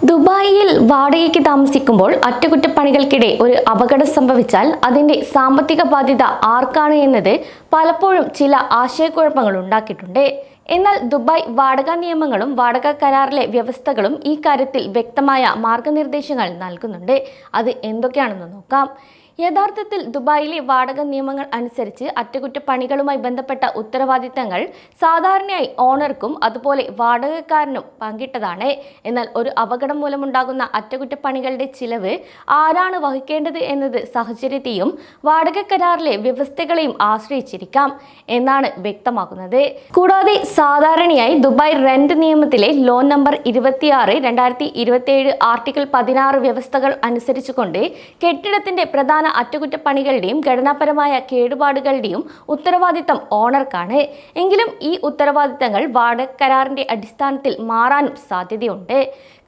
ദുബായിൽ വാടകയ്ക്ക് താമസിക്കുമ്പോൾ അറ്റകുറ്റപ്പണികൾക്കിടെ ഒരു അപകടം സംഭവിച്ചാൽ അതിന്റെ സാമ്പത്തിക ബാധ്യത ആർക്കാണ് എന്നത് പലപ്പോഴും ചില ആശയക്കുഴപ്പങ്ങൾ ഉണ്ടാക്കിയിട്ടുണ്ട്. എന്നാൽ ദുബായ് വാടക നിയമങ്ങളും വാടക കരാറിലെ വ്യവസ്ഥകളും ഈ കാര്യത്തിൽ വ്യക്തമായ മാർഗനിർദ്ദേശങ്ങൾ നൽകുന്നുണ്ട്. അത് എന്തൊക്കെയാണെന്ന് നോക്കാം. യഥാർത്ഥത്തിൽ ദുബായിലെ വാടക നിയമങ്ങൾ അനുസരിച്ച് അറ്റകുറ്റപ്പണികളുമായി ബന്ധപ്പെട്ട ഉത്തരവാദിത്തങ്ങൾ സാധാരണയായി ഓണർക്കും അതുപോലെ വാടകക്കാരനും പങ്കിട്ടതാണ്. എന്നാൽ ഒരു അപകടം മൂലമുണ്ടാകുന്ന അറ്റകുറ്റപ്പണികളുടെ ചിലവ് ആരാണ് വഹിക്കേണ്ടത് എന്നത് സാഹചര്യത്തെയും വാടക കരാറിലെ വ്യവസ്ഥകളെയും ആശ്രയിച്ചിരിക്കാം എന്നാണ് വ്യക്തമാക്കുന്നത്. കൂടാതെ സാധാരണയായി ദുബായ് റെന്റ് നിയമത്തിലെ ലോൺ നമ്പർ 26/2027 ആർട്ടിക്കിൾ 16 വ്യവസ്ഥകൾ അനുസരിച്ചുകൊണ്ട് കെട്ടിടത്തിന്റെ പ്രധാന അറ്റകുറ്റപ്പണികളുടെയും ഘടനാപരമായ കേടുപാടുകളുടെയും ഉത്തരവാദിത്തം ഓണർക്കാണ്. എങ്കിലും ഈ ഉത്തരവാദിത്തങ്ങൾ വാടക കരാറിന്റെ അടിസ്ഥാനത്തിൽ മാറാനും സാധ്യതയുണ്ട്.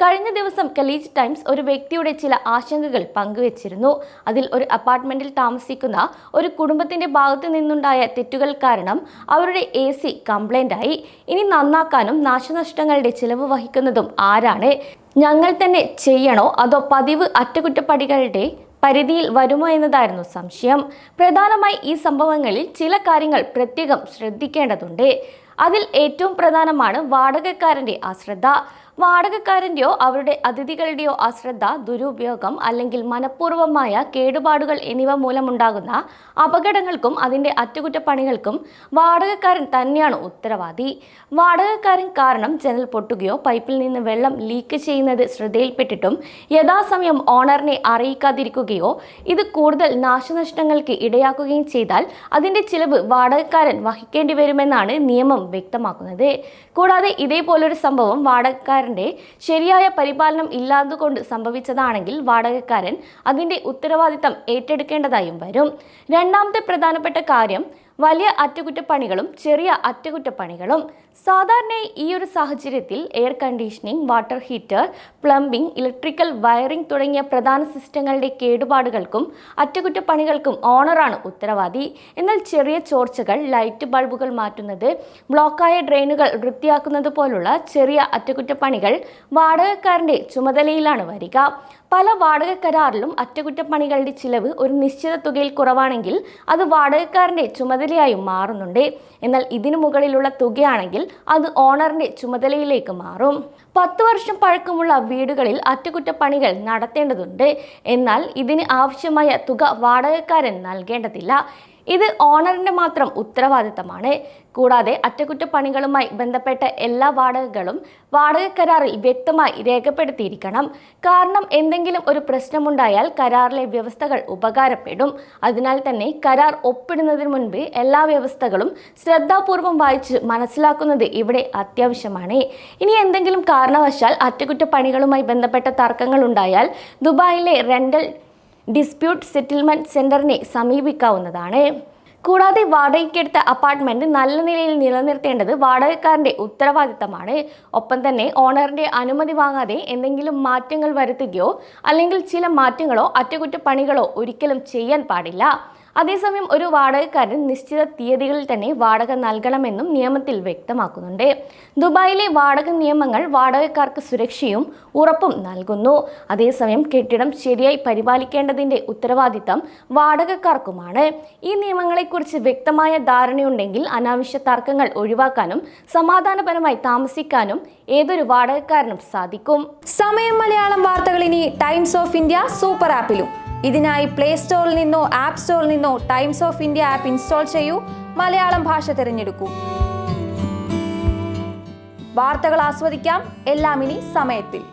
കഴിഞ്ഞ ദിവസം ഖലീജ് ടൈംസ് ഒരു വ്യക്തിയുടെ ചില ആശങ്കകൾ പങ്കുവച്ചിരുന്നു. അതിൽ ഒരു അപ്പാർട്ട്മെന്റിൽ താമസിക്കുന്ന ഒരു കുടുംബത്തിന്റെ ഭാഗത്തു നിന്നുണ്ടായ തെറ്റുകൾ കാരണം അവരുടെ AC കംപ്ലൈന്റ് ആയി. ഇനി നന്നാക്കാനും നാശനഷ്ടങ്ങളുടെ ചിലവ് വഹിക്കുന്നതും ആരാണ്? ഞങ്ങൾ തന്നെ ചെയ്യണോ അതോ പതിവ് അറ്റകുറ്റപ്പണികളുടെ പരിധിയിൽ വരുമോ എന്നതായിരുന്നു സംശയം. പ്രധാനമായി ഈ സംഭവങ്ങളിൽ ചില കാര്യങ്ങൾ പ്രത്യേകം ശ്രദ്ധിക്കേണ്ടതുണ്ട്. അതിൽ ഏറ്റവും പ്രധാനമാണ് വാടകക്കാരന്റെ അശ്രദ്ധ. വാടകക്കാരൻ്റെയോ അവരുടെ അതിഥികളുടെയോ അശ്രദ്ധ, ദുരുപയോഗം അല്ലെങ്കിൽ മനഃപൂർവ്വമായ കേടുപാടുകൾ എന്നിവ മൂലമുണ്ടാകുന്ന അപകടങ്ങൾക്കും അതിൻ്റെ അറ്റകുറ്റപ്പണികൾക്കും വാടകക്കാരൻ തന്നെയാണ് ഉത്തരവാദി. വാടകക്കാരൻ കാരണം ജനൽ പൊട്ടുകയോ പൈപ്പിൽ നിന്ന് വെള്ളം ലീക്ക് ചെയ്യുന്നത് ശ്രദ്ധയിൽപ്പെട്ടിട്ടും യഥാസമയം ഓണറിനെ അറിയിക്കാതിരിക്കുകയോ ഇത് കൂടുതൽ നാശനഷ്ടങ്ങൾക്ക് ഇടയാക്കുകയും ചെയ്താൽ അതിൻ്റെ ചിലവ് വാടകക്കാരൻ വഹിക്കേണ്ടി വരുമെന്നാണ് നിയമം വ്യക്തമാക്കുന്നത്. കൂടാതെ ഇതേപോലൊരു സംഭവം വാടകക്കാരൻ ശരിയായ പരിപാലനം ഇല്ലാതുകൊണ്ട് സംഭവിച്ചതാണെങ്കിൽ വാടകക്കാരൻ അതിന്റെ ഉത്തരവാദിത്തം ഏറ്റെടുക്കേണ്ടതായും വരും. രണ്ടാമത്തെ പ്രധാനപ്പെട്ട കാര്യം വലിയ അറ്റകുറ്റപ്പണികളും ചെറിയ അറ്റകുറ്റപ്പണികളും. സാധാരണയായി ഈ ഒരു സാഹചര്യത്തിൽ air conditioning, water heater, plumbing, electrical wiring തുടങ്ങിയ പ്രധാന സിസ്റ്റങ്ങളുടെ കേടുപാടുകൾക്കും അറ്റകുറ്റപ്പണികൾക്കും ഓണറാണ് ഉത്തരവാദി. എന്നാൽ ചെറിയ ചോർച്ചകൾ, ലൈറ്റ് ബൾബുകൾ മാറ്റുന്നത്, ബ്ലോക്കായ ഡ്രെയിനുകൾ വൃത്തിയാക്കുന്നത് പോലുള്ള ചെറിയ അറ്റകുറ്റപ്പണികൾ വാടകക്കാരന്റെ ചുമതലയിലാണ് വരിക. പല വാടക കരാറിലും അറ്റകുറ്റപ്പണികളുടെ ചിലവ് ഒരു നിശ്ചിത തുകയിൽ കുറവാണെങ്കിൽ അത് വാടകക്കാരന്റെ ചുമതലയായും മാറുന്നുണ്ട്. എന്നാൽ ഇതിനു മുകളിലുള്ള തുകയാണെങ്കിൽ അത് ഓണറിന്റെ ചുമതലയിലേക്ക് മാറും. 10 വർഷം പഴക്കമുള്ള വീടുകളിൽ അറ്റകുറ്റപ്പണികൾ നടത്തേണ്ടതുണ്ട്. എന്നാൽ ഇതിന് ആവശ്യമായ തുക വാടകക്കാരൻ നൽകേണ്ടതില്ല. ഇത് ഓണറിന്റെ മാത്രം ഉത്തരവാദിത്തമാണ്. കൂടാതെ അറ്റകുറ്റപ്പണികളുമായി ബന്ധപ്പെട്ട എല്ലാ വാടകകളും വാടക കരാറിൽ വ്യക്തമായി രേഖപ്പെടുത്തിയിരിക്കണം. കാരണം എന്തെങ്കിലും ഒരു പ്രശ്നമുണ്ടായാൽ കരാറിലെ വ്യവസ്ഥകൾ ഉപകാരപ്പെടും. അതിനാൽ തന്നെ കരാർ ഒപ്പിടുന്നതിന് മുൻപ് എല്ലാ വ്യവസ്ഥകളും ശ്രദ്ധാപൂർവം വായിച്ച് മനസ്സിലാക്കുന്നത് ഇവിടെ അത്യാവശ്യമാണ്. ഇനി എന്തെങ്കിലും കാരണവശാൽ അറ്റകുറ്റപ്പണികളുമായി ബന്ധപ്പെട്ട തർക്കങ്ങൾ ഉണ്ടായാൽ ദുബായിലെ റെന്റൽ ഡിസ്പ്യൂട്ട് സെറ്റിൽമെന്റ് സെന്ററിനെ സമീപിക്കാവുന്നതാണ്. കൂടാതെ വാടകയ്ക്കെടുത്ത അപ്പാർട്ട്മെന്റ് നല്ല നിലയിൽ നിലനിർത്തേണ്ടത് വാടകക്കാരന്റെ ഉത്തരവാദിത്തമാണ്. ഒപ്പം തന്നെ ഓണറിന്റെ അനുമതി വാങ്ങാതെ എന്തെങ്കിലും മാറ്റങ്ങൾ വരുത്തുകയോ അല്ലെങ്കിൽ ചില മാറ്റങ്ങളോ അറ്റകുറ്റപ്പണികളോ ഒരിക്കലും ചെയ്യാൻ പാടില്ല. അതേസമയം ഒരു വാടകക്കാരൻ നിശ്ചിത തീയതികളിൽ തന്നെ വാടക നൽകണമെന്നും നിയമത്തിൽ വ്യക്തമാക്കുന്നുണ്ട്. ദുബായിലെ വാടക നിയമങ്ങൾ വാടകക്കാർക്ക് സുരക്ഷയും ഉറപ്പും നൽകുന്നു. അതേസമയം കെട്ടിടം ശരിയായി പരിപാലിക്കേണ്ടതിൻ്റെ ഉത്തരവാദിത്തം വാടകക്കാർക്കുമാണ്. ഈ നിയമങ്ങളെക്കുറിച്ച് വ്യക്തമായ ധാരണയുണ്ടെങ്കിൽ അനാവശ്യ തർക്കങ്ങൾ ഒഴിവാക്കാനും സമാധാനപരമായി താമസിക്കാനും ഏതൊരു വാടകക്കാരനും സാധിക്കും. സമയം മലയാളം വാർത്തകൾ ഇനി ടൈംസ് ഓഫ് ഇന്ത്യ സൂപ്പർ ആപ്പിലും. ഇതിനായി പ്ലേ സ്റ്റോറിൽ നിന്നോ ആപ്പ് സ്റ്റോറിൽ നിന്നോ times of India app install ചെയ്യൂ. മലയാളം ഭാഷ തിരഞ്ഞെടുക്കൂ. വാർത്തകൾ ആസ്വദിക്കാം, എല്ലാം ഇനി സമയത്തിൽ.